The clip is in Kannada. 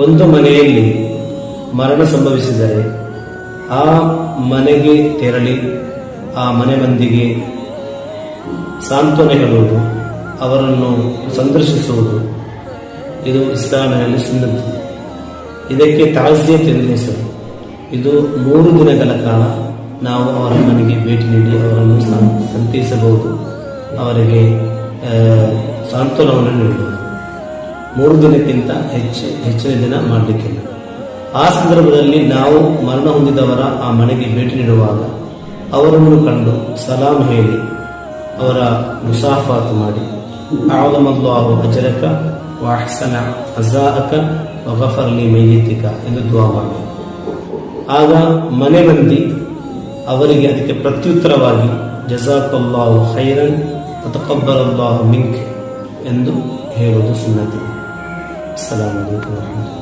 ಒಂದು ಮನೆಯಲ್ಲಿ ಮರಣ ಸಂಭವಿಸಿದರೆ ಆ ಮನೆಗೆ ತೆರಳಿ ಆ ಮನೆ ಮಂದಿಗೆ ಸಾಂತ್ವನ ಹೇಳುವುದು, ಅವರನ್ನು ಸಂದರ್ಶಿಸುವುದು, ಇದು ಇಸ್ಲಾಮಿನಲ್ಲಿ ಸುನ್ನತ್ತು. ಇದಕ್ಕೆ ತಾಜಿಯತ್ ಎಂದು ಹೆಸರು. ಇದು 3 ದಿನಗಳ ಕಾಲ ನಾವು ಅವರ ಮನೆಗೆ ಭೇಟಿ ನೀಡಿ ಅವರನ್ನು ಸಂತೈಸಬಹುದು, ಅವರಿಗೆ ಸಾಂತ್ವನವನ್ನು ನೀಡಬಹುದು. 3 ದಿನಕ್ಕಿಂತ ಹೆಚ್ಚಿನ ದಿನ ಮಾಡಲಿಕ್ಕಿಲ್ಲ. ಆ ಸಂದರ್ಭದಲ್ಲಿ ನಾವು ಮರಣ ಹೊಂದಿದವರ ಆ ಮನೆಗೆ ಭೇಟಿ ನೀಡುವಾಗ ಅವರನ್ನು ಕಂಡು ಸಲಾಂ ಹೇಳಿ ಅವರ ಮುಸಾಫಾತ್ ಮಾಡಿ ಅಅಲಮಲ್ಲಾಹು ಅಜ್ರಕ ವ ಅಹ್ಸನ ಅಜಾಅಕ ವ ಗಫರ್ ಲಿ ಮಯ್ಯಿತಿಕ ಎಂದು ದುಆ ಮಾಡಬೇಕು. ಆಗ ಮನೆ ಮಂದಿ ಅವರಿಗೆ ಅದಕ್ಕೆ ಪ್ರತ್ಯುತ್ತರವಾಗಿ ಜಜಾಕಲ್ಲಾಹು ಖೈರನ್ ವ ತಕಬ್ಬಲಲ್ಲಾಹು ಮಿನ್ಕ್ ಎಂದು ಹೇಳುವುದು ಸುನ್ನತಿ. ಅಸ್ಸಲಾಮು ಅಲೈಕುಂ ವರಹಮತುಲ್ಲಾಹಿ.